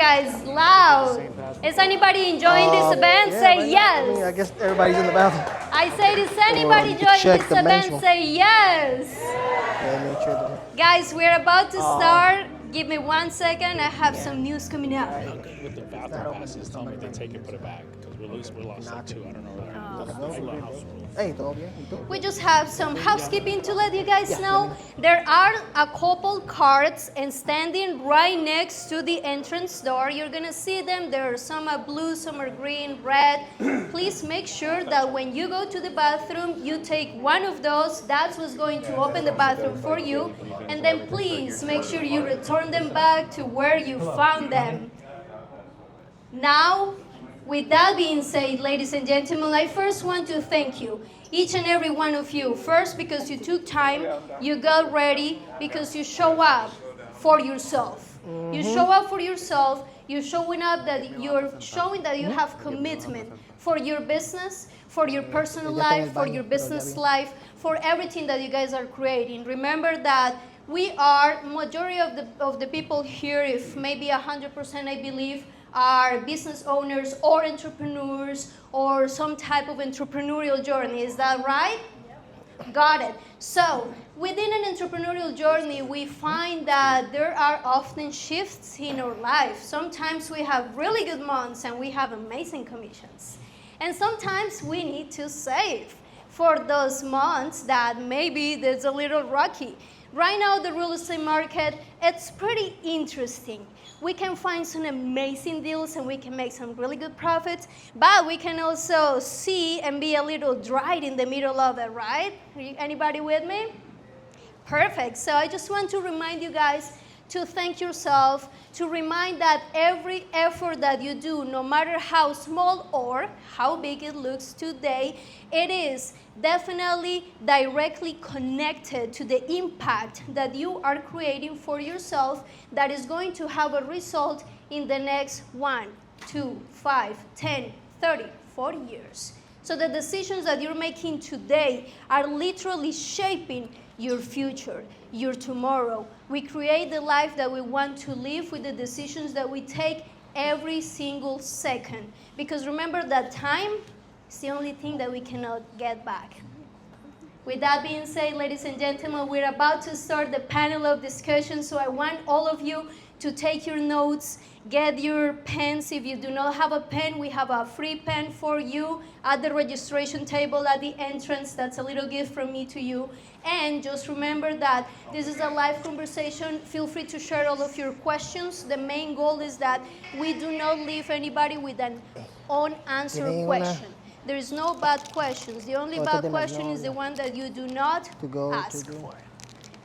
guys loud. Is anybody enjoying this event? Say yes. I guess everybody's in the bathroom. I said, is anybody enjoying this event? Say yes. Yeah, make sure that Guys, we're about to start. Give me 1 second. I have some news coming up. With their bathroom passes, tell me if they take it, put it back. Because we're lost like two. I don't know where Hey, todo bien. We just have some housekeeping to let you guys know. There are a couple cards and standing right next to the entrance door. You're gonna see them. There are some are blue, some are green, red. Please make sure that when you go to the bathroom, you take one of those. That's what's going to open the bathroom for you. And then please make sure you return them back to where you found them. Now, with that being said, ladies and gentlemen, I first want to thank you, each and every one of you. First, because you took time, you got ready, because you show up for yourself. You show up for yourself. You're showing up that you're showing that you have commitment for your business, for your personal life, for your business life, for everything that you guys are creating. Remember that we are, majority of the people here, if maybe 100% I believe, are business owners or entrepreneurs or some type of entrepreneurial journey. Is that right? Yep. Got it. So within an entrepreneurial journey, we find that there are often shifts in our life. Sometimes we have really good months and we have amazing commissions. And sometimes we need to save for those months that maybe there's a little rocky. Right now, the real estate market, it's pretty interesting. We can find some amazing deals and we can make some really good profits, but we can also see and be a little dry in the middle of it, right? Anybody with me? Perfect. So I just want to remind you guys to thank yourself, to remind that every effort that you do, no matter how small or how big it looks today, it is definitely directly connected to the impact that you are creating for yourself that is going to have a result in the next 1, 2, 5, 10, 30, 40 years. So the decisions that you're making today are literally shaping your future, your tomorrow. We create the life that we want to live with the decisions that we take every single second. Because remember that time is the only thing that we cannot get back. With that being said, ladies and gentlemen, we're about to start the panel of discussion. So I want all of you to take your notes, get your pens. If you do not have a pen, we have a free pen for you at the registration table at the entrance. That's a little gift from me to you. And just remember that this is a live conversation. Feel free to share all of your questions. The main goal is that we do not leave anybody with an unanswered question. There is no bad questions. The only bad question is the one that you do not ask for.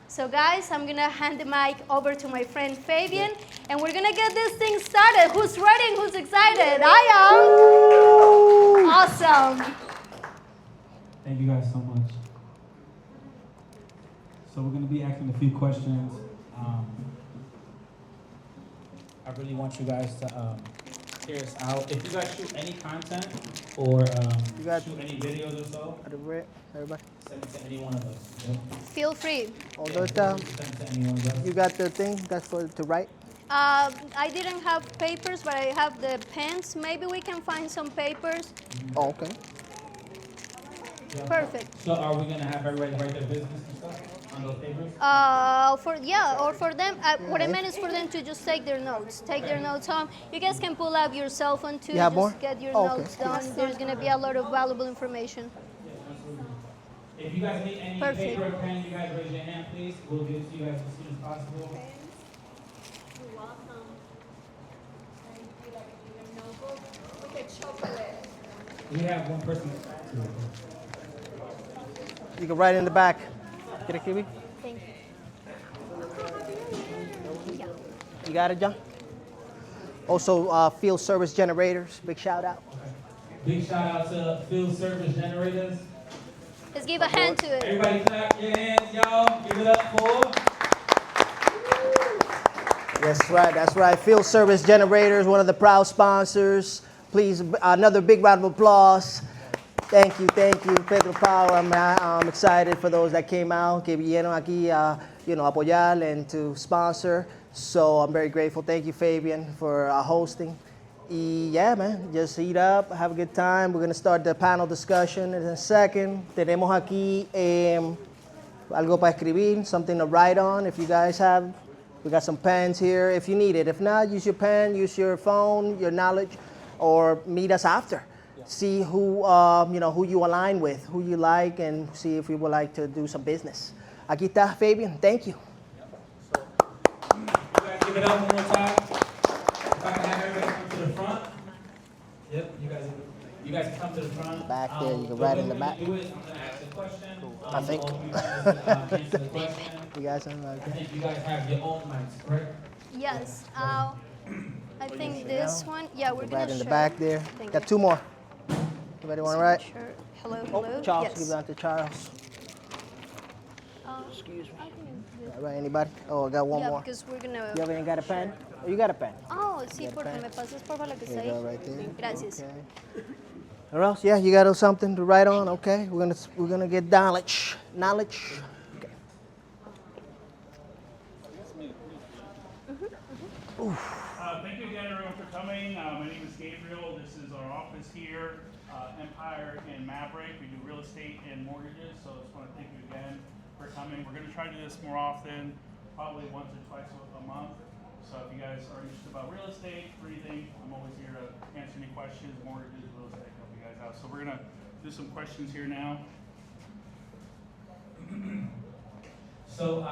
So guys, I'm gonna hand the mic over to my friend Fabian, and we're gonna get this thing started. Who's ready and who's excited? I am. Awesome. Thank you guys so much. So we're gonna be asking a few questions. I really want you guys to hear us out. If you guys shoot any content or shoot any videos or so, everybody. send it to any one of us. Okay? Feel free. All those down. Send it to any one of us. You got the thing that's for to write? I didn't have papers, but I have the pens. Maybe we can find some papers. Oh, okay. Yeah. Perfect. So are we gonna have everybody write their business and stuff on those papers? Or for them, what I meant is for them to just take their notes. Take their notes home. You guys can pull up your cell phone too. You have just more? get your Oh, okay. notes done. There's gonna be a lot of valuable information. If you guys need any Perfect. paper or pen, you guys raise your hand, please. We'll give it to you guys as soon as possible. You're welcome. Your notebook with a chocolate. We have one person. You can write in the back. Get it, Kiwi? Thank you. Yeah. You got it, John? Also, field service generators. Big shout out. Big shout out to field service generators. Let's give a hand to it. Everybody clap your hands, y'all. Give it up for. That's right. Field service generators, one of the proud sponsors. Please, another big round of applause. Thank you, Pedro Power. I'm excited for those that came out, que vinieron aquí a, apoyar and to sponsor. So I'm very grateful. Thank you, Fabian, for hosting. Yeah, man, just eat up, have a good time. We're going to start the panel discussion in a second. Tenemos aquí algo para escribir, something to write on if you guys have. We got some pens here if you need it. If not, use your pen, use your phone, your knowledge, or meet us after. See who you align with, who you like, and see if we would like to do some business. Aquí está, Fabian. Thank you. You guys give it up one more time. If I can have everybody come to the front. Yep, you guys can come to the front. Back there, you can write in the back. I'm going to ask a question. I think. All of you guys answer the question. You guys have I think you guys have your own mics, correct? Yes. I think this one. Yeah, we're gonna right in the share. back there. Thank Got you. two more. Anybody want to write? Sure. Hello, Oh, hello. Charles, Yes. give that to Charles. Excuse me. Right, anybody? Oh, I got one Yeah, more. because we're gonna. You haven't got a pen? Oh, you got a pen. Oh, sí, Get a porque pen. me pasas por la que There está you ahí. go, right there. Gracias. Okay. Or else, yeah, you got something to write on. Okay, we're gonna get knowledge. Okay. Thank you again, everyone, for coming. My name is Gabriel. This is our office here, Empire and Maverick. We do real estate and mortgages, so I just want to thank you again for coming. We're going to try to do this more often, probably once or twice a month. So if you guys are interested about real estate or anything, I'm always here to answer any questions, mortgages, real estate, help you guys out. So we're going to do some questions here now. So,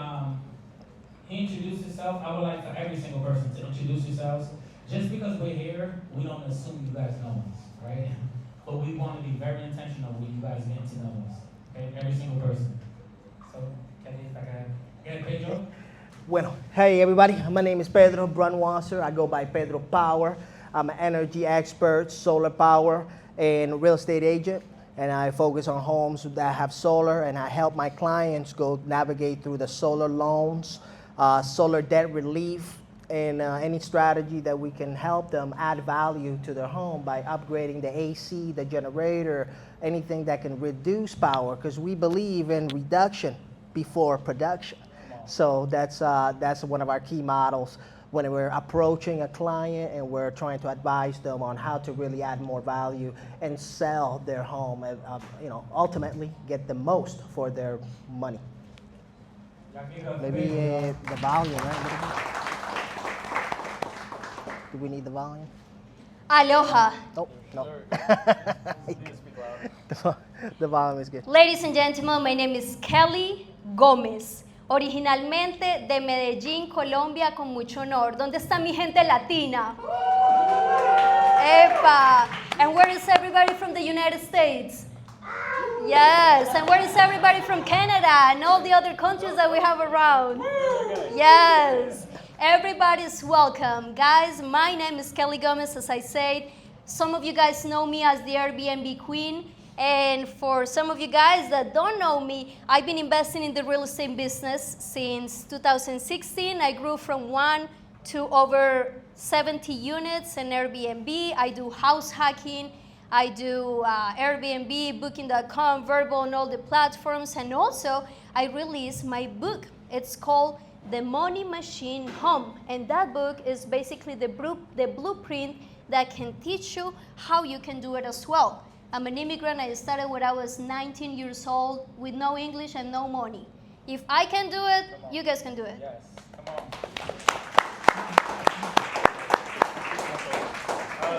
he introduced himself. I would like for every single person to introduce yourselves. Just because we're here, we don't assume you guys know us, right? But we want to be very intentional when you guys get to know us. Okay, every single person. So, Kelly, if I can get Pedro. Bueno, hey everybody, my name is Pedro Brunwasser. I go by Pedro Power. I'm an energy expert, solar power, and real estate agent. And I focus on homes that have solar, and I help my clients go navigate through the solar loans, solar debt relief, and any strategy that we can help them add value to their home by upgrading the AC, the generator, anything that can reduce power, because we believe in reduction before production. So that's one of our key models when we're approaching a client and we're trying to advise them on how to really add more value and sell their home and ultimately get the most for their money. Maybe the volume, right? Do we need the volume? Aloha. Oh, no. The volume is good. Ladies and gentlemen, my name is Kelly Gomez. Originalmente de Medellín, Colombia, con mucho honor. ¿Dónde está mi gente latina? Epa! And where is everybody from the United States? Yes, and where is everybody from Canada and all the other countries that we have around? Yes, everybody's welcome. Guys, my name is Kelly Gomez, as I said. Some of you guys know me as the Airbnb queen. And for some of you guys that don't know me, I've been investing in the real estate business since 2016. I grew from 1 to over 70 units in Airbnb. I do house hacking. I do Airbnb, Booking.com, Verbal, and all the platforms. And also, I released my book. It's called The Money Machine Home. And that book is basically the blueprint that can teach you how you can do it as well. I'm an immigrant. I started when I was 19 years old with no English and no money. If I can do it, you guys can do it. Yes, come on.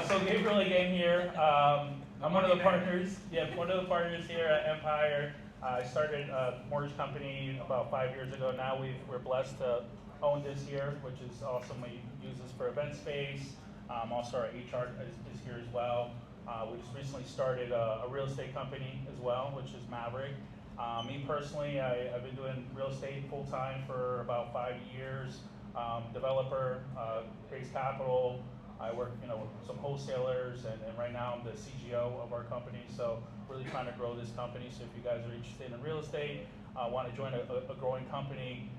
So Gabriel again here. I'm one of the partners. Yeah, one of the partners here at Empire. I started a mortgage company about 5 years ago. Now we're blessed to own this here, which is awesome. We use this for event space. Also, our HR is here as well. We just recently started a real estate company as well, which is Maverick. Me personally, I've been doing real estate full time for about 5 years. Developer, raise capital. I work, with some wholesalers, and right now I'm the CGO of our company. So really trying to grow this company. So if you guys are interested in real estate, want to join a growing company,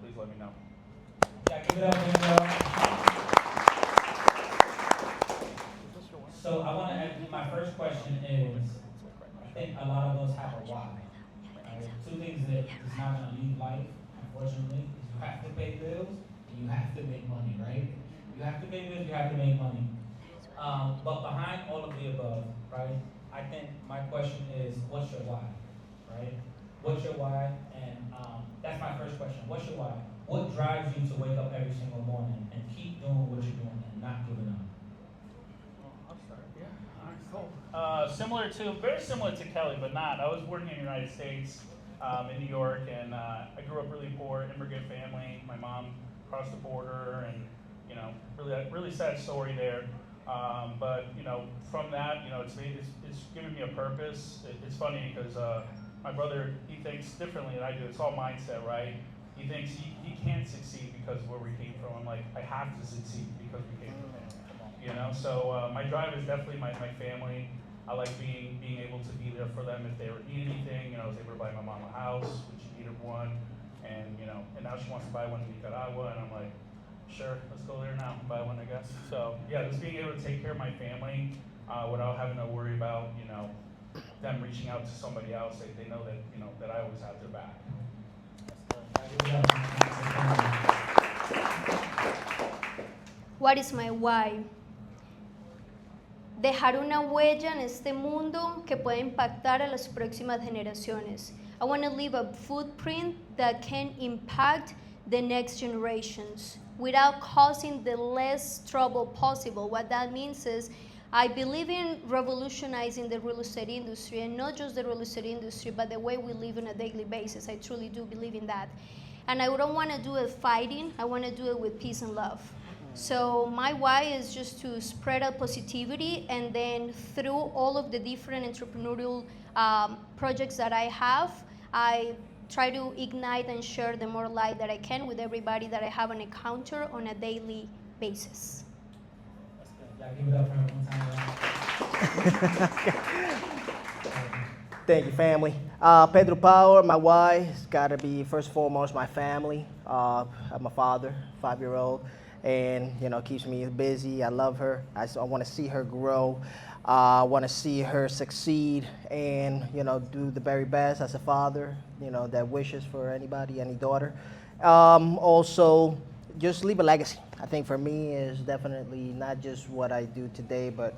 please let me know. Yeah, give it up, Daniel. So I want to ask, my first question is, I think a lot of us have a why. Right? Two things that is not going to leave life, unfortunately, is you have to pay bills and You have to make money, right? You have to pay bills, you have to make money. But behind all of the above, right, I think my question is, what's your why, right? What's your why? And that's my first question. What's your why? What drives you to wake up every single morning and keep doing what you're doing and not giving up? I'll start. Yeah. All right. Cool. Very similar to Kelly, but not. I was born in the United States, in New York, and I grew up really poor, immigrant family. My mom crossed the border, and really sad story there. But from that, it's given me a purpose. It's funny because my brother, he thinks differently than I do. It's all mindset, right? He thinks he can't succeed because of where we came from. I'm like, I have to succeed because we came from there. So my drive is definitely my family. I like being able to be there for them if they ever need anything. I was able to buy my mom a house, which she needed one, and now she wants to buy one in Nicaragua, and I'm like, sure, let's go there now and buy one, I guess. So yeah, just being able to take care of my family without having to worry about them reaching out to somebody else. They know that I always have their back. What is my why? Dejar una huella en este mundo que pueda impactar a las próximas generaciones. I want to leave a footprint that can impact the next generations without causing the less trouble possible. What that means is I believe in revolutionizing the real estate industry, and not just the real estate industry, but the way we live on a daily basis. I truly do believe in that. And I don't want to do it fighting. I want to do it with peace and love. So my why is just to spread out positivity, and then through all of the different entrepreneurial projects that I have, I try to ignite and share the more light that I can with everybody that I have an encounter on a daily basis. That's good. Y'all give it up for him one time. Thank you, family. Pedro Power, my why has got to be first and foremost my family. I'm a father, 5-year-old, and keeps me busy. I love her. I want to see her grow. I want to see her succeed, and do the very best as a father. That wishes for anybody, any daughter. Also, just leave a legacy. I think for me is definitely not just what I do today, but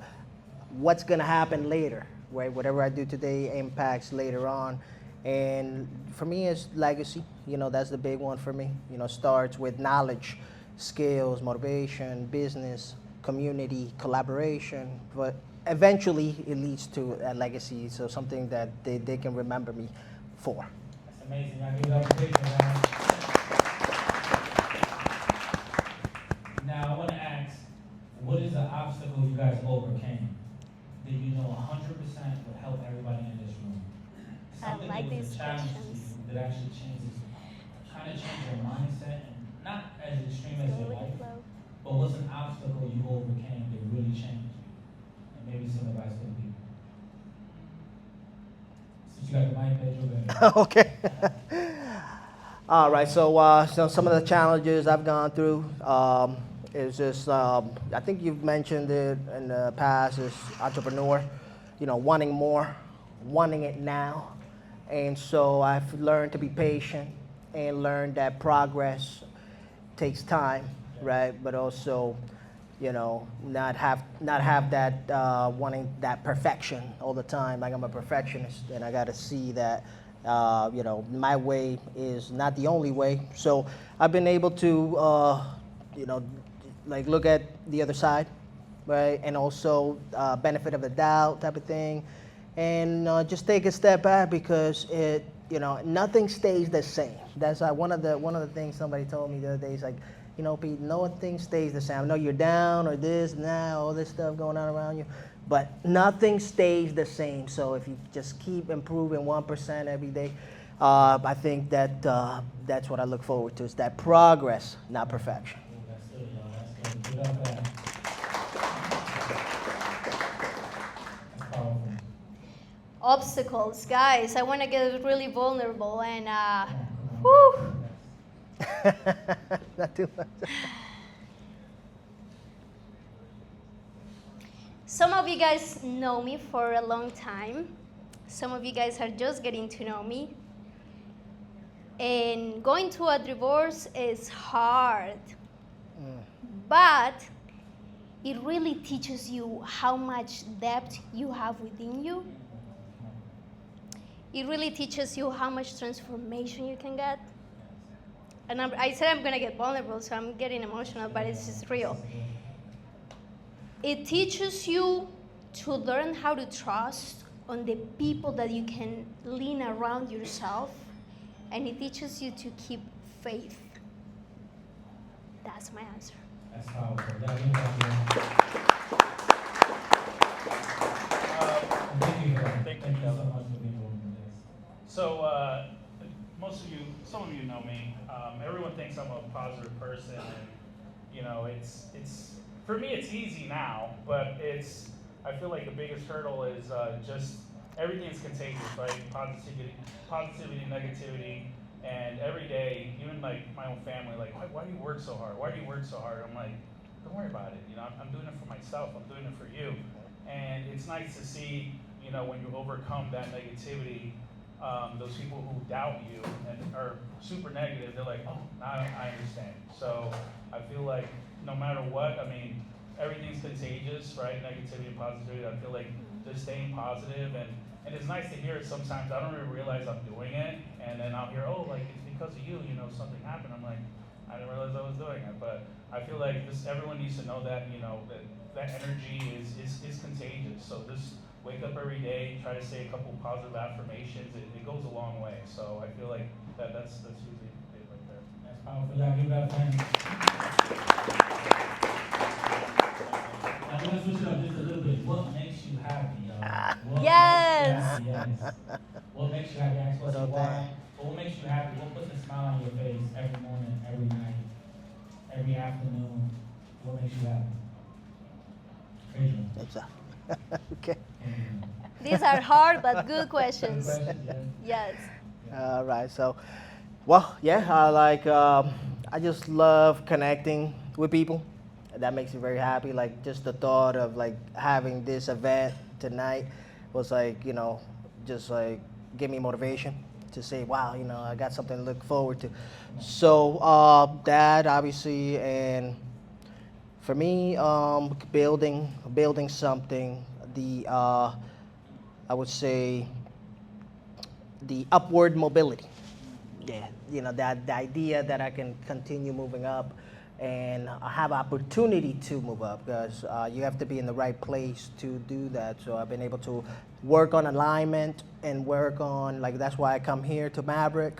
what's gonna happen later. Right? Whatever I do today impacts later on. And for me, it's legacy. That's the big one for me. Starts with knowledge, skills, motivation, business, community, collaboration. But eventually, it leads to a legacy, so something that they can remember me for. That's amazing. I give it up for Pedro, man. Now, I want to ask, what is the obstacle you guys overcame that 100% would help everybody in this room? Something like that was these a challenge to questions. you that actually kind of changed your mindset, and not as extreme as your life, but what's an obstacle you overcame that really changed you? And maybe some advice for the people. Since you got the mic, Pedro, go ahead. Okay. All right. So some of the challenges I've gone through is just I think you've mentioned it in the past as entrepreneur. Wanting more, wanting it now, and so I've learned to be patient and learned that progress takes time, right? But also, not have that wanting that perfection all the time. Like I'm a perfectionist, and I got to see that my way is not the only way. So I've been able to look at the other side, right? And also benefit of the doubt type of thing, and just take a step back because nothing stays the same. That's one of the things somebody told me the other day. Is like, Pete, nothing stays the same. I know you're down or this, now, all this stuff going on around you, but nothing stays the same. So if you just keep improving 1% every day, I think that that's what I look forward to. Is that progress, not perfection. That's good, y'all. That's good. Give it up for that. That's powerful. Obstacles, guys. I want to get really vulnerable and Come on. whew. Not too much. Some of you guys know me for a long time. Some of you guys are just getting to know me. And going through a divorce is hard. but it really teaches you how much depth you have within you. It really teaches you how much transformation you can get. And I said I'm going to get vulnerable, so I'm getting emotional, but it's just real. It teaches you to learn how to trust on the people that you can lean around yourself, and it teaches you to keep faith. That's my answer. That's powerful. Thank you so much for being with this. So, some of you know me. Everyone thinks I'm a positive person, and you know, it's for me it's easy now, but I feel like the biggest hurdle is just everything's contagious, right? Positivity, negativity, and every day, even like my own family, like why do you work so hard? Why do you work so hard? I'm like, don't worry about it. You know, I'm doing it for myself. I'm doing it for you, and it's nice to see, you know, when you overcome that negativity. Those people who doubt you and are super negative, they're like, oh, now I understand. So I feel like no matter what, I mean, everything's contagious, right? Negativity and positivity. I feel like just staying positive, and it's nice to hear it sometimes. I don't even realize I'm doing it, and then I'll hear, oh, like it's because of you, you know, something happened. I'm like, I didn't realize I was doing it. But I feel like everyone needs to know that, you know, that energy is contagious. So just wake up every day, try to say a couple positive affirmations. It goes a long way. So I feel like that's usually it right there. That's powerful. Y'all give it up for him. I'm gonna switch it up just a little bit. What makes you happy, y'all? What Yes. makes you happy? Yes. What makes you happy? Ask yourself why. But what makes you happy? What puts a smile on your face every morning, every night, every afternoon? What makes you happy? Adrian. Okay. These are hard but good questions. Good questions, Yes. All right. So, well, yeah, I just love connecting with people. That makes me very happy. Like just the thought of like having this event tonight was like, you know, just like give me motivation to say, wow, you know, I got something to look forward to. So that obviously, and for me, building something, I would say the upward mobility. Yeah, you know, that the idea that I can continue moving up and have opportunity to move up, because you have to be in the right place to do that. So I've been able to work on alignment and work on, like, that's why I come here to Maverick.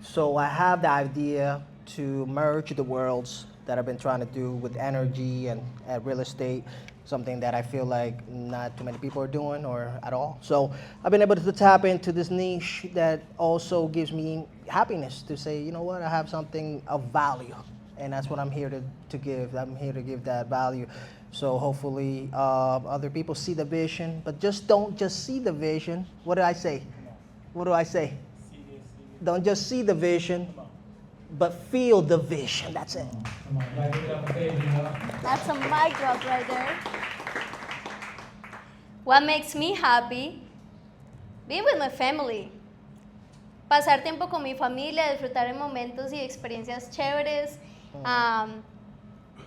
So I have the idea to merge the worlds that I've been trying to do with energy and real estate, something that I feel like not too many people are doing or at all. So I've been able to tap into this niche that also gives me happiness to say, you know what, I have something of value. And that's what I'm here to give. I'm here to give that value. So hopefully other people see the vision, but don't just see the vision. What do I say? What do I say? Don't just see the vision, but feel the vision. That's it. Come on, y'all give it up for Adrian, y'all. That's a mic drop right there. What makes me happy? Being with my family. Pasar tiempo con mi familia, disfrutar de momentos y experiencias chéveres.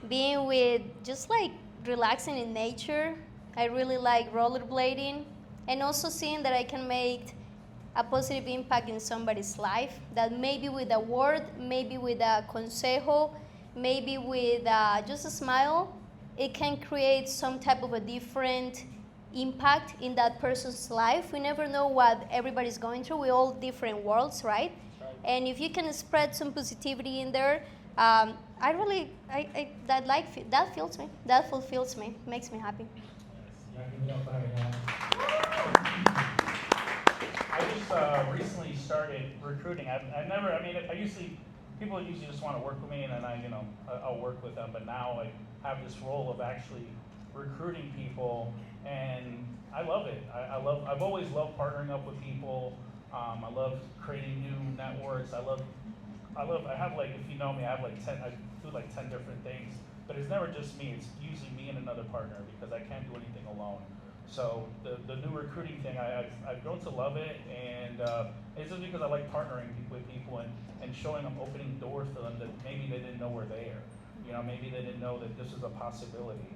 Being with, just like relaxing in nature. I really like rollerblading. And also seeing that I can make a positive impact in somebody's life. That maybe with a word, maybe with a consejo, maybe with just a smile, it can create some type of a different impact in that person's life. We never know what everybody's going through. We're all different worlds, right? And if you can spread some positivity in there, that fills me. That fulfills me. Makes me happy. Y'all give it up for her, y'all. I just recently started recruiting. People usually just want to work with me, and then I'll work with them. But now I have this role of actually recruiting people, and I love it. I've always loved partnering up with people. I love creating new networks. I have like, if you know me, I do like 10 different things. But it's never just me. It's usually me and another partner, because I can't do anything alone. So the new recruiting thing, I've grown to love it, and it's just because I like partnering with people and showing them, opening doors for them that maybe they didn't know were there. You know, maybe they didn't know that this was a possibility.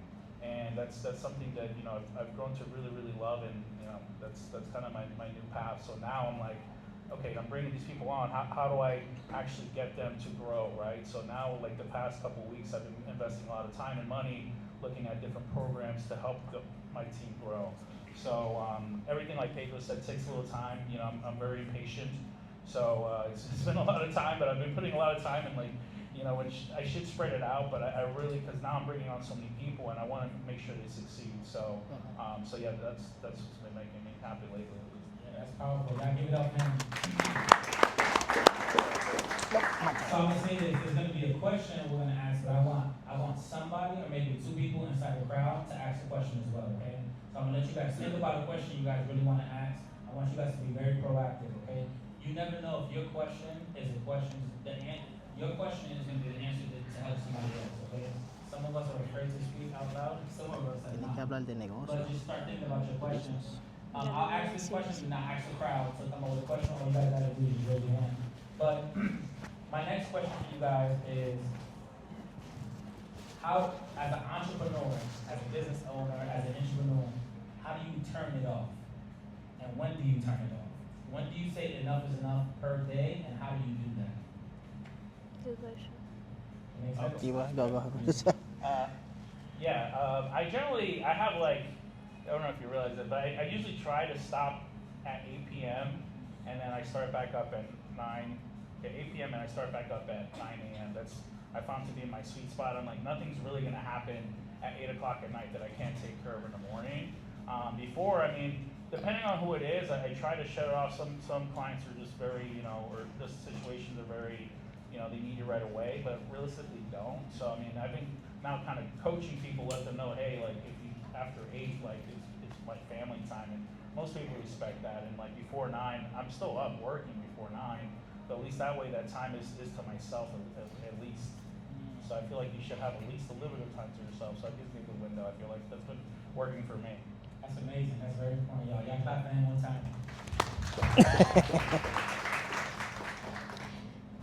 And that's something that, you know, I've grown to really, really love, and, you know, that's kind of my new path. So now I'm like, okay, I'm bringing these people on, how do I actually get them to grow, right? So now, like the past couple of weeks, I've been investing a lot of time and money looking at different programs to help my team grow. So everything, like Pedro said, takes a little time. You know, I'm very impatient. So it's been a lot of time, but I've been putting a lot of time in, like, you know, which I should spread it out, but I really, because now I'm bringing on so many people, and I want to make sure they succeed. So, so yeah, that's what's been making me happy lately. Yeah, that's powerful. Y'all give it up, man. So I'm gonna say this. There's gonna be a question we're gonna ask, but I want somebody or maybe two people inside the crowd to ask a question as well. Okay. So I'm gonna let you guys think about a question you guys really want to ask. I want you guys to be very proactive. Okay. You never know if your question is a question. Your question is going to be the answer to help somebody else, okay? Some of us are afraid to speak out loud, some of us are not. But just start thinking about your questions. I'll ask this question, and not ask the crowd to come up with a question, or you guys gotta do is raise your hand. But my next question for you guys is, how, as an entrepreneur, as a business owner, as an entrepreneur, how do you turn it off? And when do you turn it off? When do you say enough is enough per day, and how do you do that? Good question. I generally, I have like, I don't know if you realize it, but I usually try to stop at 8 p.m. and then I start back up at 8 p.m. and I start back up at 9 a.m. That's, I found to be my sweet spot. I'm like, nothing's really gonna happen at 8 o'clock at night that I can't take care of in the morning. Before, I mean, depending on who it is, I try to shut it off. Some clients are just very, you know, or the situations are very, you know, they need you right away, but realistically don't. So, I mean, I've been now kind of coaching people, let them know, hey, like, if you, after 8, like, it's like family time, and most people respect that. And like before 9, I'm still up working before 9, but at least that way that time is to myself at least. So I feel like you should have at least a little bit of time to yourself. So it gives me a good window. I feel like that's been working for me. That's amazing. That's very important, y'all. Y'all clap for him one time.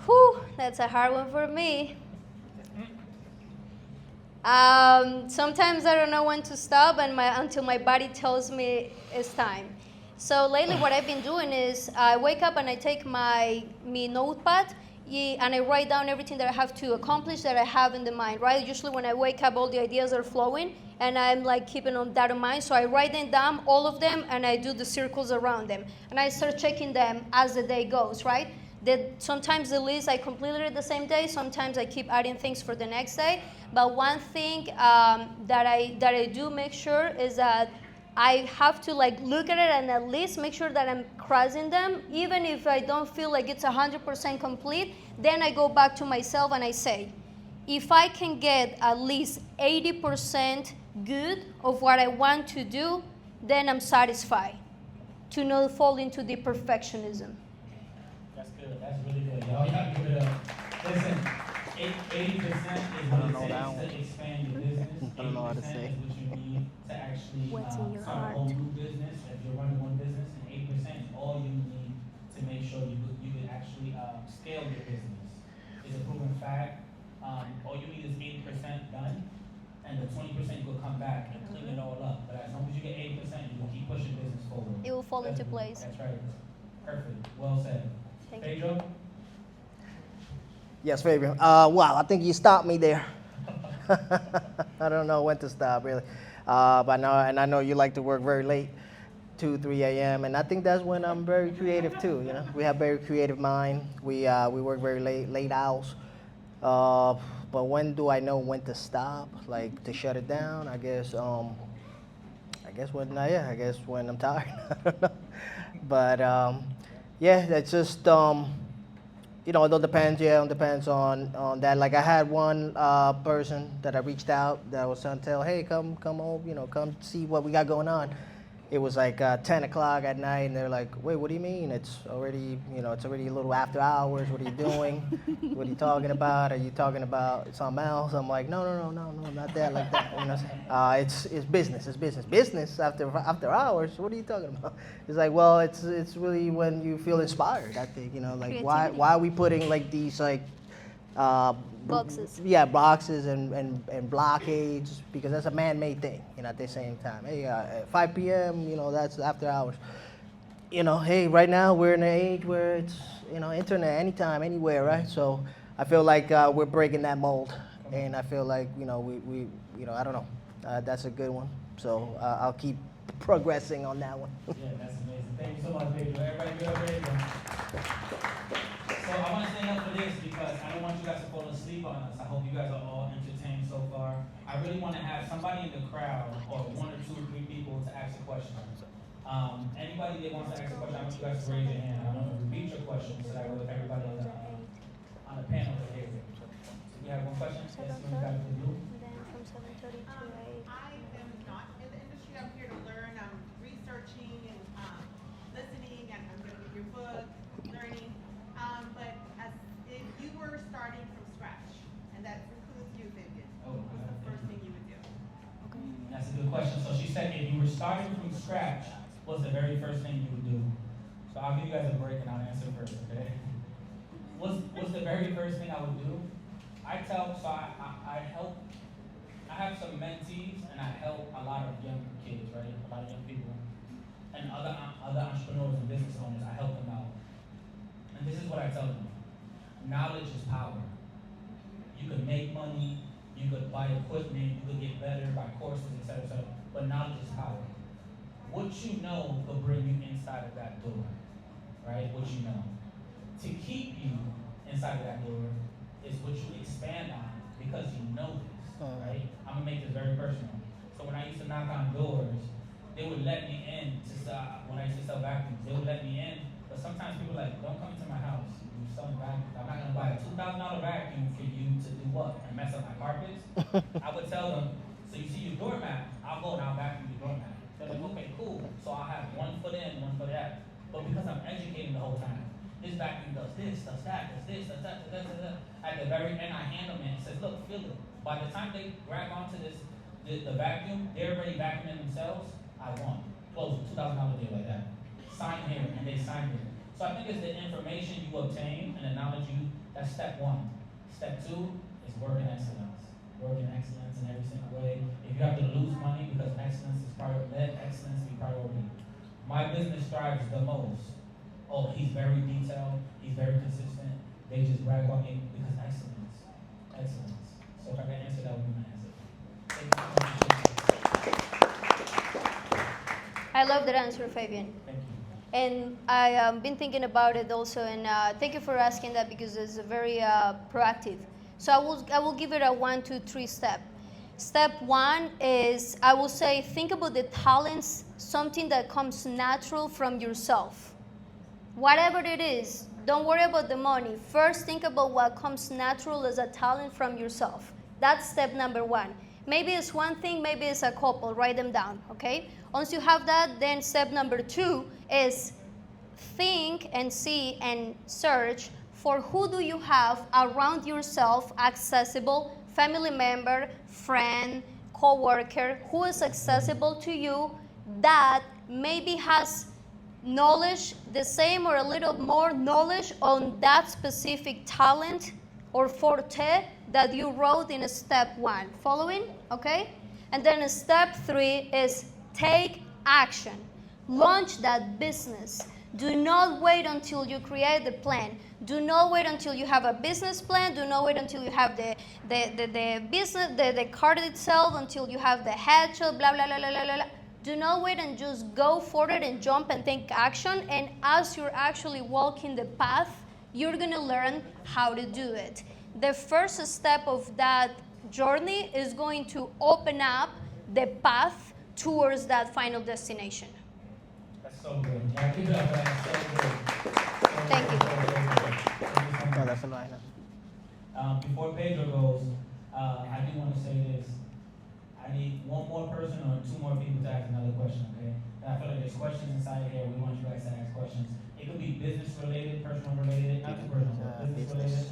Whew, that's a hard one for me. Sometimes I don't know when to stop, and until my body tells me it's time. So lately, what I've been doing is I wake up and I take my notepad and I write down everything that I have to accomplish that I have in the mind. Right? Usually, when I wake up, all the ideas are flowing, and I'm like keeping on that in mind. So I write them down, all of them, and I do the circles around them, and I start checking them as the day goes. Right? That sometimes the list I completed it the same day. Sometimes I keep adding things for the next day. But one thing that I do make sure is that I have to like look at it and at least make sure that I'm crossing them. Even if I don't feel like it's 100% complete, then I go back to myself and I say, if I can get at least 80% good of what I want to do, then I'm satisfied to not fall into the perfectionism. That's good. That's really good. Y'all give it up. Listen, 80% is what it takes to expand your business. 80% is what you need to actually start a whole new business. If you're running one business, and 8% is all you need to make sure you could actually scale your business. It's a proven fact. All you need is 80% done, and the 20% will come back and clean it all up. But as long as you get 80%, you will keep pushing business forward. It will fall into place. That's right. Perfect. Well said. Thank Pedro? you. Yes, Fabian. Wow, I think you stopped me there. I don't know when to stop, really. But I know you like to work very late, 2, 3 a.m., and I think that's when I'm very creative too. You know, we have very creative mind. We work very late hours. But when do I know when to stop, like to shut it down? I guess when I'm tired. I don't know. But yeah, that's just you know, it all depends. Yeah, it depends on that. Like I had one person that I reached out that was trying to tell, hey, come home, you know, come see what we got going on. It was like 10 o'clock at night, and they're like, wait, what do you mean? It's already, you know, it's already a little after hours. What are you doing? What are you talking about? Are you talking about something else? I'm like, no, not that, like that. You know, it's business. It's business after hours. What are you talking about? It's like, well, it's really when you feel inspired. I think, you know, like why are we putting like these like uh, Boxes. yeah, boxes and blockades, because that's a man-made thing, at the same time. Hey, at 5 p.m., that's after hours. Hey, right now we're in an age where it's, internet anytime, anywhere, right? So I feel like we're breaking that mold, and I feel like, we I don't know, that's a good one. So I'll keep progressing on that one. Yeah, that's amazing. Thank you so much, Pedro. Everybody good already? So I want to stand up for this because I don't want you guys to fall asleep on us. I hope you guys are all entertained so far. I really want to have somebody in the crowd, or 1 or 2 or 3 people, to ask a question. Anybody that wants to ask a question, I want you guys to raise your hand. I want to repeat your question so that way everybody on the panel will hear it. So we have one question. Yes, you got it for you. I am not in the industry. I'm here to learn. I'm researching and listening, and I'm going to get your book, learning. But if you were starting from scratch, and that includes you, Vivian, what's the first thing you would do? That's a good question. So she said if you were starting from scratch, what's the very first thing you would do? So I'll give you guys a break and I'll answer first, okay? What's the very first thing I would do? I help, I have some mentees and I help a lot of young kids, right? A lot of young people. And other entrepreneurs and business owners, I help them out. And this is what I tell them. Knowledge is power. You could make money, you could buy equipment, you could get better, buy courses, etc., etc. But knowledge is power. What you know will bring you inside of that door, right? What you know. To keep you inside of that door is what you expand on because you know this, right? I'm gonna make this very personal. So when I used to knock on doors, they would let me in to sell, when I used to sell vacuums, they would let me in, but sometimes people are like, don't come into my house. You're selling vacuums. I'm not gonna buy a $2,000 vacuum for you to do what? And mess up my carpets? I would tell them, so you see your doormat, I'll go and I'll vacuum your doormat. They're like, okay, cool. So I'll have 1 foot in, 1 foot out. But because I'm educating the whole time, this vacuum does this, does that, does this, does that, does that, does that. At the very end, I hand them it and says, look, feel it. By the time they grab onto this, the vacuum, they're already vacuuming themselves. I won. Close it, $2,000 deal like that. Sign here, and they sign here. So I think it's the information you obtain and the knowledge that's step 1. Step 2 is work in excellence. Work in excellence in every single way. If you have to lose money because excellence is priority, let excellence be priority. My business strives the most. Oh, he's very detailed, he's very consistent. They just brag about me because excellence. Excellence. So if I can answer that would be my answer. I love that answer, Fabian. Thank you. And I've been thinking about it also, and thank you for asking that because it's very proactive. So I will give it a 1, 2, 3 step. Step 1 is, I will say, think about the talents, something that comes natural from yourself. Whatever it is, don't worry about the money. First, think about what comes natural as a talent from yourself. That's step number 1. Maybe it's one thing, maybe it's a couple. Write them down, okay? Once you have that, then step number 2 is think and see and search for who do you have around yourself accessible, family member, friend, co-worker, who is accessible to you that maybe has knowledge, the same or a little more knowledge on that specific talent or forte that you wrote in step 1. Following? Okay? And then step 3 is take action. Launch that business. Do not wait until you create the plan. Do not wait until you have a business plan. Do not wait until you have the business, the card itself, until you have the headshot, blah, blah, blah, blah, blah, blah. Do not wait and just go for it and jump and take action. And as you're actually walking the path, you're going to learn how to do it. The first step of that journey is going to open up the path towards that final destination. That's so good. Yeah, keep it up, man. So good. Thank you. No, that's a line. Before Pedro goes, I do want to say this. I need 1 more person or 2 more people to ask another question, okay? And I feel like there's questions inside here. We want you guys to ask questions. It could be business related, personal related, not too personal, but business related.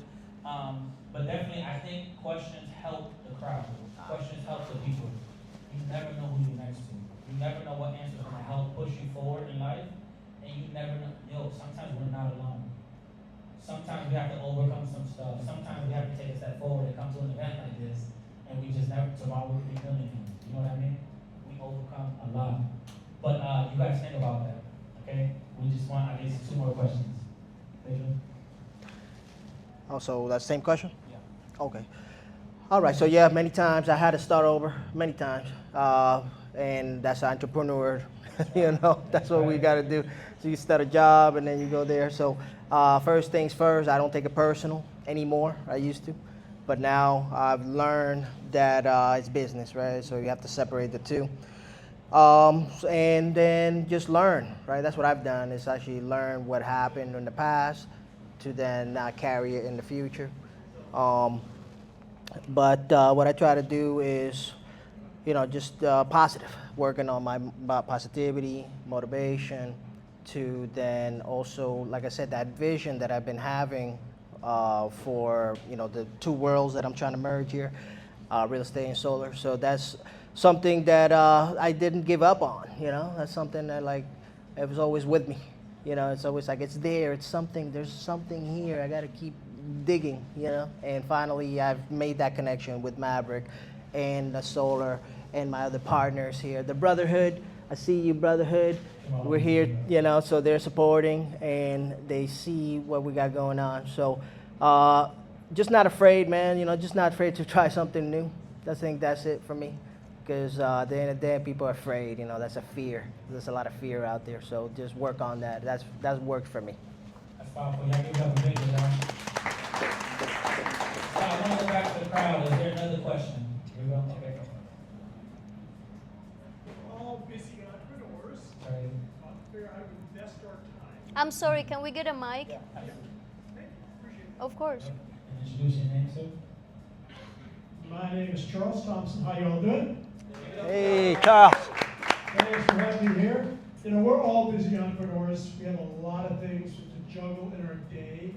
But definitely, I think questions help the crowd. Questions help the people. You never know who you're next to. You never know what answers are going to help push you forward in life. And you never know, sometimes we're not alone. Sometimes we have to overcome some stuff. Sometimes we have to take a step forward and come to an event like this, and we just never, tomorrow we could be millionaires. You know what I mean? We overcome a lot. But you guys think about that, okay? We just want at least 2 more questions. Pedro? Also, that same question? Yeah. Okay. All right. So yeah, many times I had to start over. Many times, and that's entrepreneur. That's what we got to do. So you start a job and then you go there. So first things first, I don't take it personal anymore. I used to, but now I've learned that it's business, right? So you have to separate the two. And then just learn, right? That's what I've done, is actually learn what happened in the past to then not carry it in the future. But what I try to do is, just positive, working on my positivity, motivation, to then also, like I said, that vision that I've been having for, the two worlds that I'm trying to merge here, real estate and solar. So that's something that I didn't give up on, that's something that it was always with me. It's always like, it's there, there's something here, I gotta keep digging, and finally I've made that connection with Maverick and the solar and my other partners here. The Brotherhood, I see you, Brotherhood. We're here, so they're supporting and they see what we got going on. So just not afraid, man, just not afraid to try something new. I think that's it for me. Because at the end of the day, people are afraid, that's a fear. There's a lot of fear out there, so just work on that. That's worked for me. That's powerful. Y'all give it up a big one. I want to go back to the crowd. Is there another question? Here we go. Okay. We're all busy entrepreneurs. Sorry. Figure out how to invest our time. I'm sorry, can we get a mic? Yeah. Hey, appreciate it. Of course. And introduce your name, sir. My name is Charles Thompson. How y'all doing? Hey, Charles. Thanks for having me here. We're all busy entrepreneurs. We have a lot of things to juggle in our day.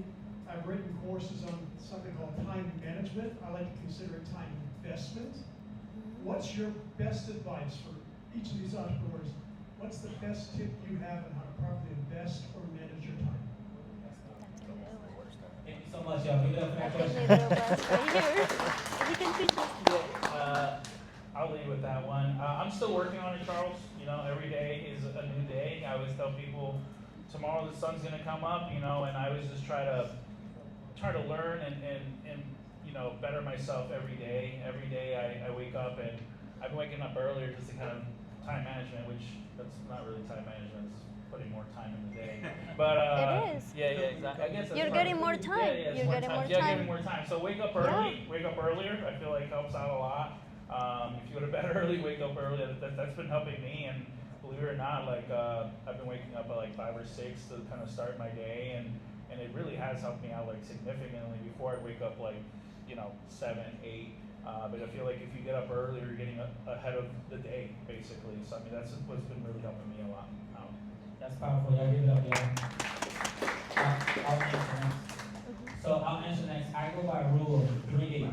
I've written courses on something called time management. I like to consider it time investment. What's your best advice for each of these entrepreneurs? What's the best tip you have on how to properly invest or manage your time? Thank you so much, y'all. Give it up for I that think question. neither of us right here. He can teach us. I'll lead with that one. I'm still working on it, Charles. Every day is a new day. I always tell people, tomorrow the sun's gonna come up, and I always just try to learn and better myself every day. Every day I wake up, and I've been waking up earlier just to kind of time management, which that's not really time management. It's putting more time in the day. But It is. Yeah, exactly. I guess that's You're part getting of it. more time. Yeah, You're getting more Yeah, time. getting more time. So wake up early. Wake up earlier. I feel like helps out a lot. If you go to bed early, wake up early. That's been helping me. And believe it or not, I've been waking up at 5 or 6 to kind of start my day, and it really has helped me out significantly. Before I wake up 7, 8. But I feel like if you get up early, you're getting ahead of the day, basically. So I mean, that's what's been really helping me a lot. That's powerful. Y'all give it up, y'all. I'll answer next. So I'll answer next. I go by a rule of 3 days.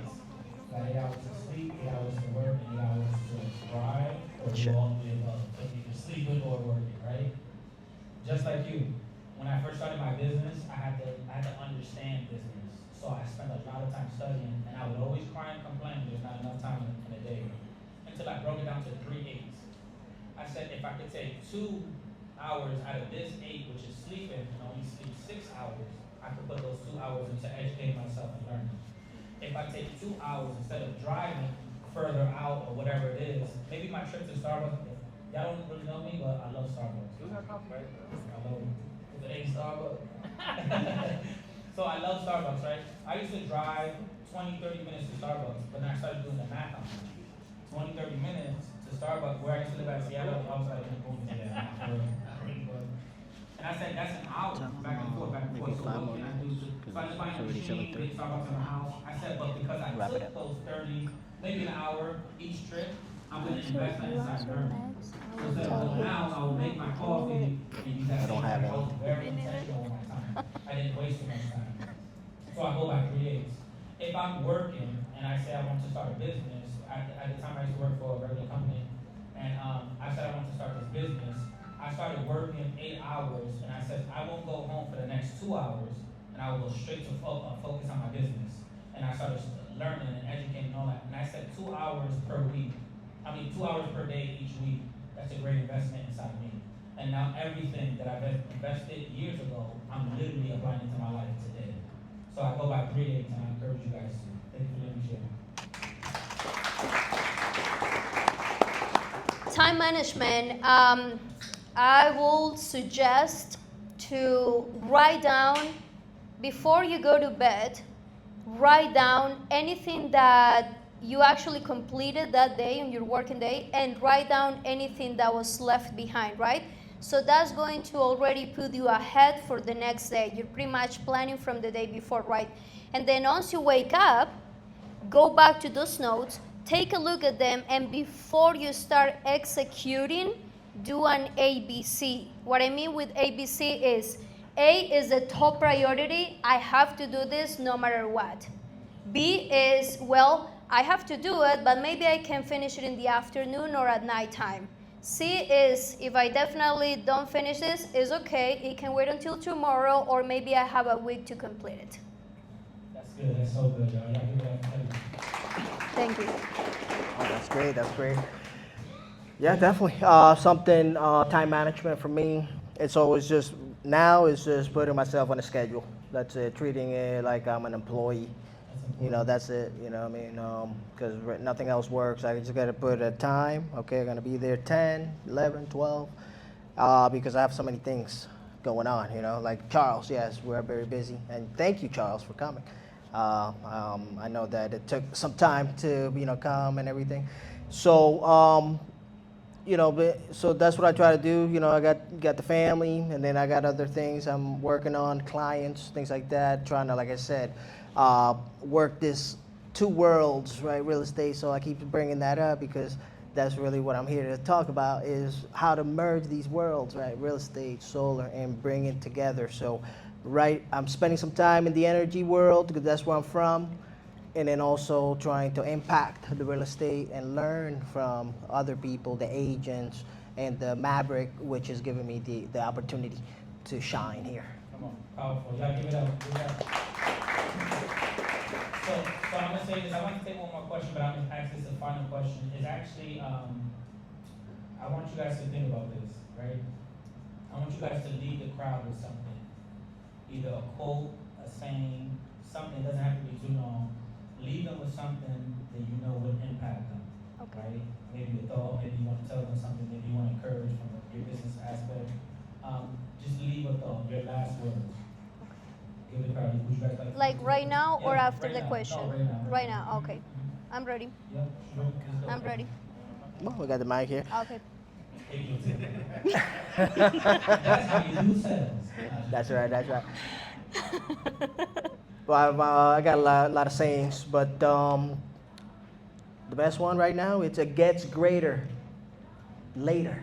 8 hours to sleep, 8 hours to work, and 8 hours to drive, or do all of the above. So either sleeping or working, right? Just like you. When I first started my business, I had to understand business. So I spent a lot of time studying, and I would always cry and complain there's not enough time in a day. Until I broke it down to 3 8s. I said if I could take 2 hours out of this 8, which is sleeping, and only sleep 6 hours, I could put those 2 hours into educating myself and learning. If I take 2 hours instead of driving further out or whatever it is, maybe my trip to Starbucks, y'all don't really know me, but I love Starbucks. I love it. If it ain't Starbucks. So I love Starbucks, right? I used to drive 20, 30 minutes to Starbucks, but then I started doing the math on it. 20, 30 minutes to Starbucks, where I used to live at Seattle, I was like, and I said, that's an hour, back and forth, back and forth. So what can I do? So I just find a machine, big Starbucks in my house. I said, but because I took those 30, maybe an hour each trip, I'm going to invest that inside learning. So instead of going out, I will make my coffee, and use that same time. I was very intentional with my time. I didn't waste too much time. So I go by 3 days. If I'm working, and I say I want to start a business, at the time I used to work for a regular company, and I said I want to start this business, I started working 8 hours, and I said I won't go home for the next 2 hours and I would go straight to focus on my business. And I started learning and educating and all that. And I said 2 hours per week. 2 hours per day each week. That's a great investment inside of me. And now everything that I've invested years ago, I'm literally applying it to my life today. So I go by 3 8, and I encourage you guys to. Thank you for letting me share. Time management, I will suggest to write down, before you go to bed, write down anything that you actually completed that day on your working day, and write down anything that was left behind, right? So that's going to already put you ahead for the next day. You're pretty much planning from the day before, right? And then once you wake up, go back to those notes, take a look at them, and before you start executing, do an ABC. What I mean with ABC is, A is the top priority. I have to do this no matter what. B is, well, I have to do it, but maybe I can finish it in the afternoon or at nighttime. C is, if I definitely don't finish this, it's okay. It can wait until tomorrow, or maybe I have a week to complete it. That's good. That's so good, y'all. Y'all give it up. Thank you. Oh, that's great. That's great. Yeah, definitely. Something time management for me. It's always just now. It's just putting myself on a schedule. That's it. Treating it like I'm an employee. That's it. You know what I mean? Because nothing else works. I just got to put a time. Okay, I'm going to be there 10, 11, 12, because I have so many things going on, like Charles. Yes, we're very busy. And thank you, Charles, for coming. I know that it took some time to, come and everything. So, so that's what I try to do. I got the family, and then I got other things I'm working on, clients, things like that, trying to, like I said, work this 2 worlds, right, real estate. So I keep bringing that up because that's really what I'm here to talk about, is how to merge these worlds, right, real estate, solar, and bring it together. So, right, I'm spending some time in the energy world because that's where I'm from, and then also trying to impact the real estate and learn from other people, the agents, and the Maverick, which is giving me the opportunity to shine here. Come on, powerful. Y'all give it up. Give it up. So I'm gonna say this. I want to take one more question, but I'm gonna ask this a final question. Is actually, I want you guys to think about this, right? I want you guys to lead the crowd with something, either a quote, a saying, something. It doesn't have to be too long. Leave them with something that you know will impact them, right? Maybe a thought. Maybe you want to tell them something. Maybe you want to encourage from your business aspect. Just leave a thought. Your last words. Give the crowd. Would you guys Like right now or after the now. question? No, right now. Right now, okay. I'm ready. Yep. Sure. I'm ready. Well, we got the mic here. Okay. That's how you do sales. That's right. That's right. Well, I got a lot of sayings, but the best one right now, it's a gets greater later.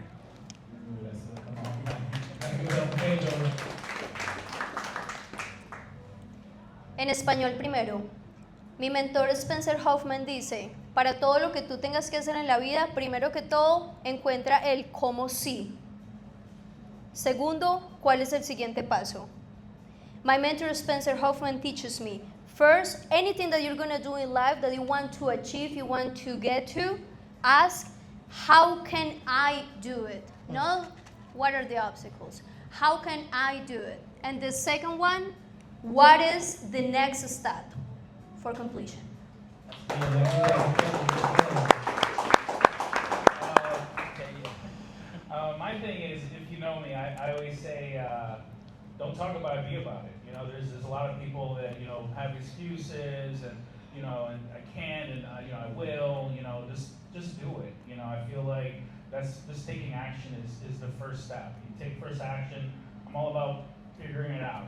En español primero. Mi mentor Spencer Hoffman dice, para todo lo que tú tengas que hacer en la vida, primero que todo, encuentra el cómo sí. Segundo, ¿cuál es el siguiente paso? My mentor Spencer Hoffman teaches me, first, anything that you're going to do in life that you want to achieve, you want to get to, ask, how can I do it? Not what are the obstacles? How can I do it? And the second one, what is the next step for completion? My thing is, if you know me, I always say, don't talk about it, be about it. There's a lot of people that, have excuses and, and I can and, I will, just do it. I feel like that's just taking action is the first step. You take first action. I'm all about figuring it out.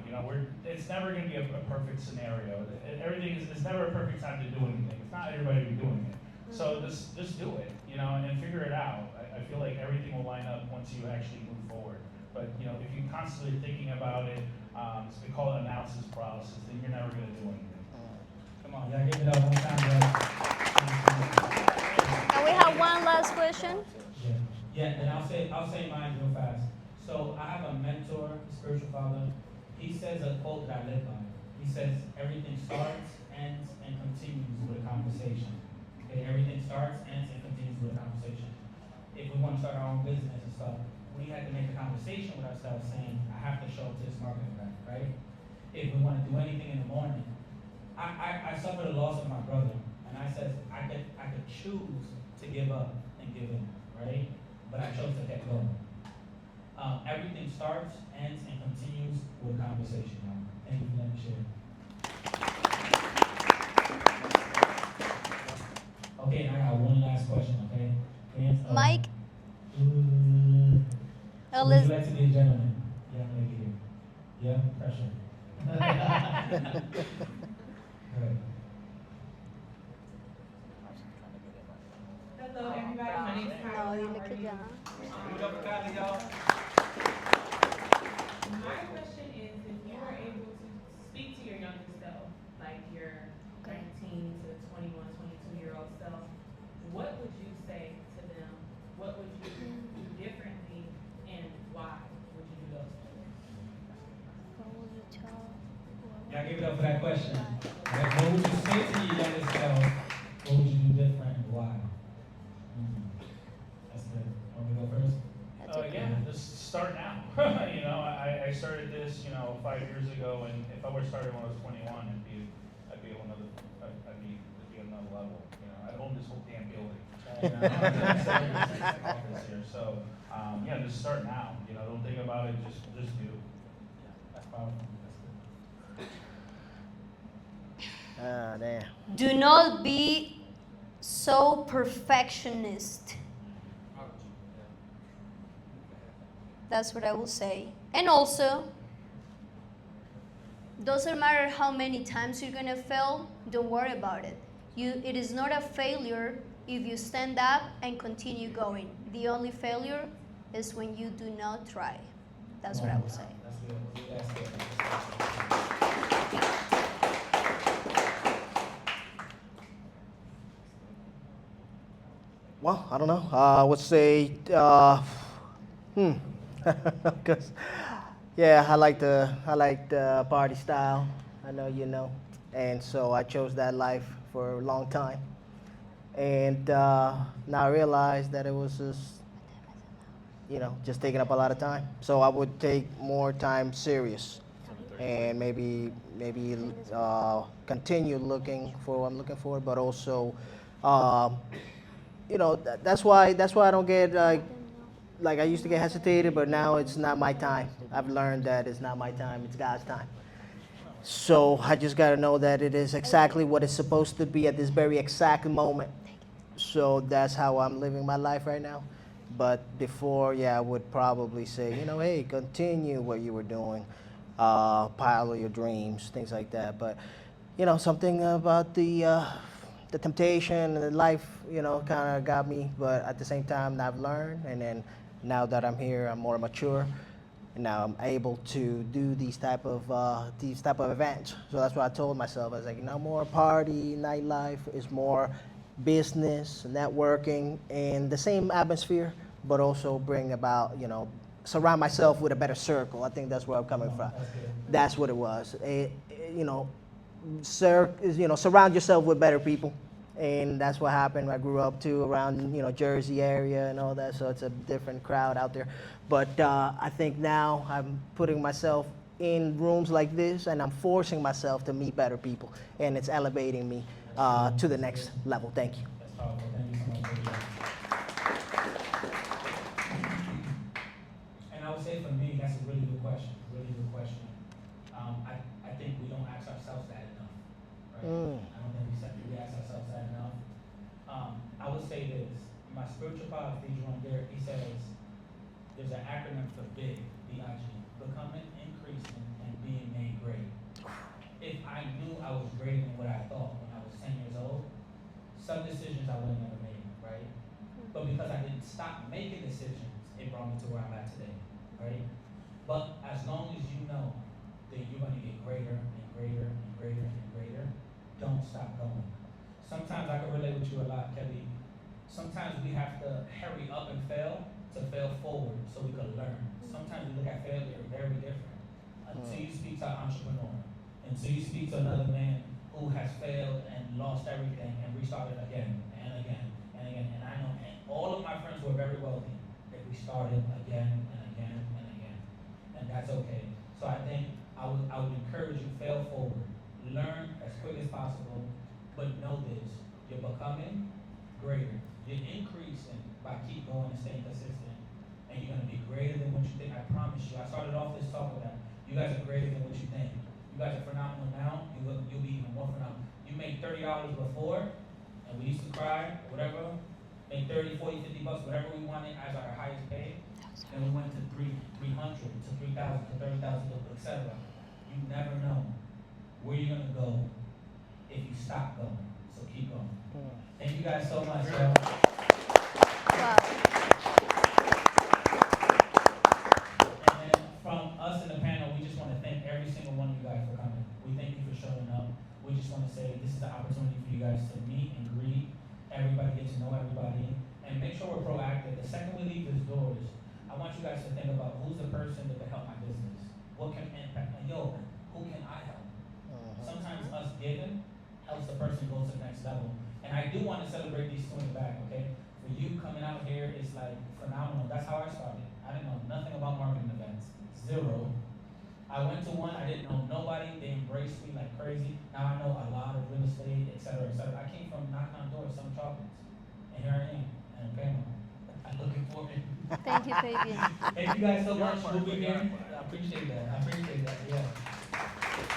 It's never going to be a perfect scenario. Everything is never a perfect time to do anything. It's not everybody doing it. So just do it, and figure it out. I feel like everything will line up once you actually move forward. But if you're constantly thinking about it, we call it analysis paralysis, then you're never going to do anything. Come on, y'all give it up one time, guys. And we have one last question. Yeah, and I'll say mine real fast. So I have a mentor, spiritual father. He says a quote that I live by. He says everything starts, ends, and continues with a conversation. Okay, everything starts, ends, and continues with a conversation. If we want to start our own business and stuff, we had to make a conversation with ourselves saying, I have to show up to this marketing event, right? If we want to do anything in the morning, I suffered the loss of my brother, and I said I could choose to give up and give in, right? But I chose to keep going. Everything starts, ends, and continues with a conversation. Thank you for letting me share. Okay, and I got one last question, okay? Mike? So would you like to be a gentleman? Yeah, I'm here. Yeah, pressure. Good. Hello, everybody. My name is No, Carol. dile que ya. My question is, if you were able to speak to your younger self, like your 19 to 21, 22-year-old self, what would you say to them? What would you do differently, and why would you do those things? Y'all give it up for that question. Like, what would you say to your younger self? What would you do different and why? That's good. Want me to go first? Yeah, just start now. I started this, 5 years ago, and if I would have started when I was 21, I'd be another level. I'd own this whole damn building. Office here. So, just start now. Don't think about it. Just do. That's powerful. That's good. Damn. Do not be so perfectionist. That's what I will say. And also, doesn't matter how many times you're gonna fail, don't worry about it. It is not a failure if you stand up and continue going. The only failure is when you do not try. That's what I will say. That's good. That's good. Well, I don't know. I would say, because, yeah, I like the party style. I know you know, and so I chose that life for a long time. And now I realize that it was just taking up a lot of time. So I would take more time serious, and maybe continue looking for what I'm looking for, but also, that's why I don't get like I used to get hesitated, but now it's not my time. I've learned that it's not my time; it's God's time. So I just got to know that it is exactly what it's supposed to be at this very exact moment. So that's how I'm living my life right now. But before, yeah, I would probably say, hey, continue what you were doing, pile your dreams, things like that. But, something about the temptation and the life, kind of got me. But at the same time, I've learned, and then now that I'm here, I'm more mature. And now I'm able to do these type of events. So that's what I told myself. I was like, no more party, nightlife. It's more business, networking, and the same atmosphere, but also bring about, surround myself with a better circle. I think that's where I'm coming from. That's what it was. Surround yourself with better people. And that's what happened. I grew up too around, Jersey area and all that, so it's a different crowd out there. But I think now I'm putting myself in rooms like this, and I'm forcing myself to meet better people, and it's elevating me to the next level. Thank you. That's powerful. Thank you so much for that. And I would say for me, that's a really good question. Really good question. I think we don't ask ourselves that enough, right? I don't think we ask ourselves that enough. I would say this. My spiritual father, Dejon Garrett, he says there's an acronym for BIG, B-I-G, becoming, increasing, and being made great. If I knew I was greater than what I thought when I was 10 years old, some decisions I would have never made, right? But because I didn't stop making decisions, it brought me to where I'm at today, right? But as long as you know that you're going to get greater and greater and greater and greater, don't stop going. Sometimes I can relate with you a lot, Kelly. Sometimes we have to hurry up and fail to fail forward so we can learn. Sometimes we look at failure very different. Until you speak to an entrepreneur, until you speak to another man who has failed and lost everything and restarted again and again and again. And I know, and all of my friends were very wealthy. They restarted again and again and again. And that's okay. So I think I would encourage you, fail forward. Learn as quick as possible, but know this, you're becoming greater. You're increasing by keep going and staying consistent. And you're gonna be greater than what you think. I promise you. I started off this talk with that. You guys are greater than what you think. You guys are phenomenal now. You'll be even more phenomenal. You made $30 before, and we used to cry, whatever. Made 30, 40, 50 bucks, whatever we wanted as our highest pay. Then we went to 300 to 3,000 to 30,000, etc. You never know where you're gonna go if you stop going. So keep going. Thank you guys so much. Wow. And then from us in the panel, we just want to thank every single one of you guys for coming. We thank you for showing up. We just want to say this is the opportunity for you guys to meet and greet everybody, get to know everybody, and make sure we're proactive. The second we leave these doors, I want you guys to think about who's the person that can help my business. What can impact? Like, yo, who can I help? Sometimes us giving helps the person go to the next level. And I do want to celebrate these two in the back, okay? For you coming out here is like phenomenal. That's how I started. I didn't know nothing about marketing events. Zero. I went to one, I didn't know nobody. They embraced me like crazy. Now I know a lot of real estate, et cetera, et cetera. I came from knocking on doors, selling chocolates. And here I am. And I'm paying. I'm looking for it. Thank you, Fabian. Thank you guys so much for being here. I appreciate that. Yeah.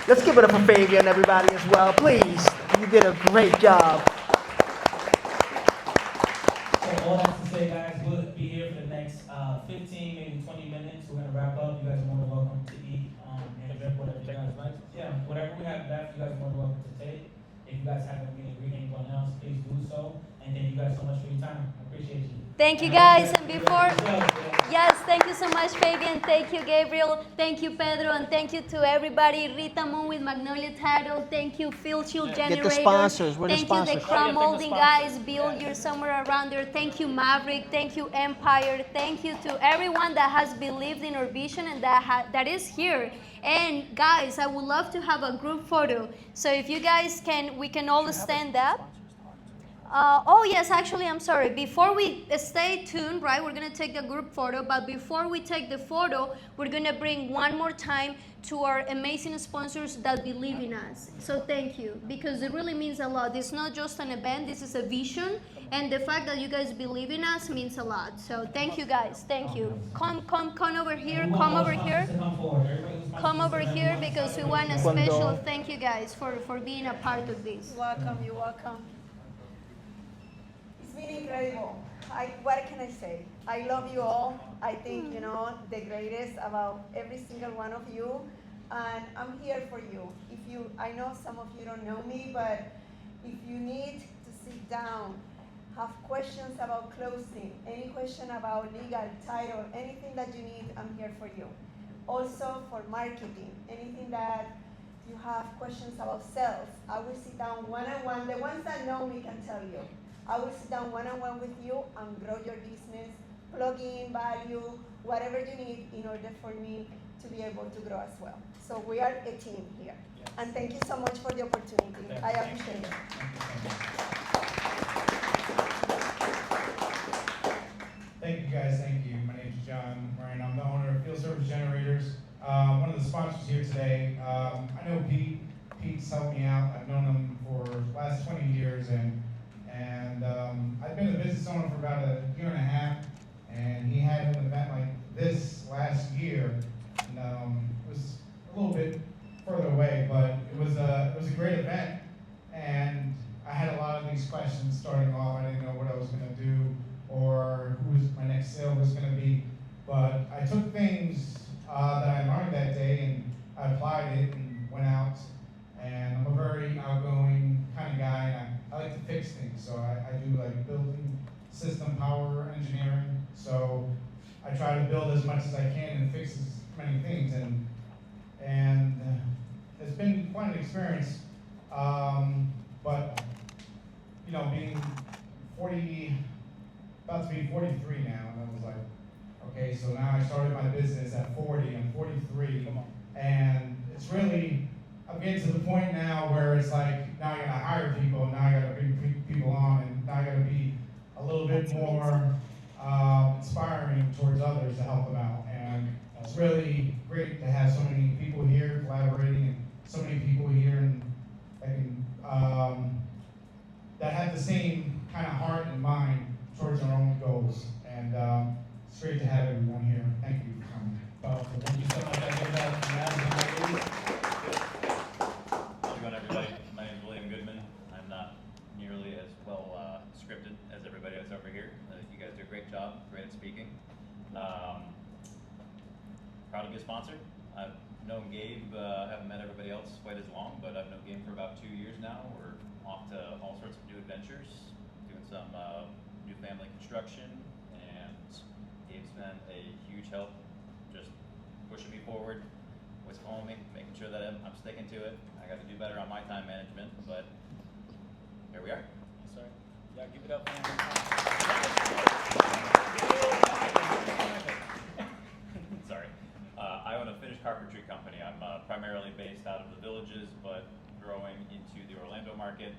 Let's give it up for Fabian, everybody, as well. Please, you did a great job. So all that to say, guys, we'll be here for the next 15, maybe 20 minutes. We're going to wrap up. You guys are more than welcome to eat and drink whatever you guys like. Yeah, whatever we have left, you guys are more than welcome to take. If you guys haven't been greeting anyone else, please do so. And thank you guys so much for your time. I appreciate you. Thank you, guys. And before, yes, thank you so much, Fabian. Thank you, Gabriel. Thank you, Pedro. And thank you to everybody. Rita Moon with Magnolia Title. Thank you, Phil Shield Generator. Get the sponsors. We're the Thank sponsors. you, the Crown Molding guys. Build your somewhere around there. Thank you, Maverick. Thank you, Empire. Thank you to everyone that has believed in our vision and that is here. And guys, I would love to have a group photo. So if you guys can, we can all stand up. Oh yes, actually, I'm sorry. Before we stay tuned, right? We're gonna take the group photo, but before we take the photo, we're gonna bring one more time to our amazing sponsors that believe in us. So thank you, because it really means a lot. It's not just an event, this is a vision, and the fact that you guys believe in us means a lot. So thank you guys, thank you. Come over here, come over here. Come over here because we want a special thank you guys for being a part of this. Welcome, you're welcome. It's been incredible. What can I say? I love you all. I think, the greatest about every single one of you. And I'm here for you. I know some of you don't know me, but if you need to sit down, have questions about closing, any question about legal, title, anything that you need, I'm here for you. Also for marketing, anything that you have questions about sales, I will sit down one-on-one. The ones that know me can tell you. I will sit down one-on-one with you and grow your business, plug in value, whatever you need in order for me to be able to grow as well. So we are a team here. Yes. And thank you so much for the opportunity. I appreciate it. Thank you guys, thank you. My name is John Ryan. I'm the owner of Field Service Generators. One of the sponsors here today. I know Pete. Pete's helped me out. I've known him for the last 20 years, and I've been a business owner for about a year and a half, and he had an event like this last year, and it was a little bit further away, but it was a great event, and I had a lot of these questions starting off. I didn't know what I was going to do or who my next sale was going to be, but I took things that I learned that day and I applied it and went out, and I'm a very outgoing kind of guy, and I like to fix things, so I do like building, system, power, engineering, so I try to build as much as I can and fix as many things, and it's been quite an experience, but being 40, about to be 43 now, and I was like, okay, so now I started my business at 40, I'm 43, and it's really I'm getting to the point now where it's like, now I gotta hire people, now I gotta bring people on, and now I gotta be a little bit more inspiring towards others to help them out. And it's really great to have so many people here collaborating, and so many people here and that have the same kind of heart and mind towards our own goals. And it's great to have everyone here. Thank you for coming. Thank you so much. I give that to Matt and ladies. How's it going, everybody? My name is William Goodman. I'm not nearly as well scripted as everybody else over here. You guys do a great job, great at speaking. Proud to be a sponsor. I've known Gabe, haven't met everybody else quite as long, but I've known Gabe for about 2 years now. We're off to all sorts of new adventures, doing some new family construction, and Gabe's been a huge help, just pushing me forward, always calling me, making sure that I'm sticking to it. I got to do better on my time management, but here we are. Sorry. Yeah, give it up. Sorry. I own a finished carpentry company. I'm primarily based out of the Villages, but growing into the Orlando market.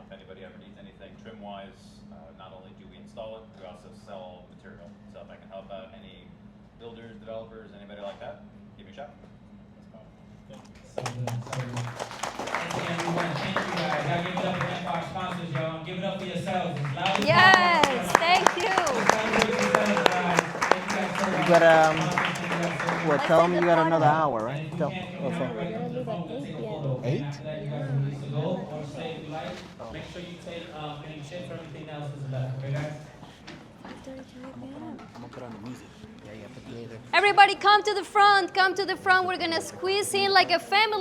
If anybody ever needs anything trim-wise, not only do we install it, we also sell material. So if I can help out any builders, developers, anybody like that, give me a shot. So good, so good. Once again, we want to thank you guys. Y'all give it up again for our sponsors, y'all. Give it up for yourselves. As loud as Yes, possible. thank you. Celebrate yourselves, guys. Thank you guys so much. You got well, Let's tell take them you the got photo. another hour, And right? if you Tell. can't come Okay. here, right up to the phone, we'll take a photo. Okay? 8? After that, you guys are released to go or stay if you like. Make sure you take any chips or anything else is left. Okay, guys? Everybody come to the front, come to the front. We're gonna squeeze in like a family.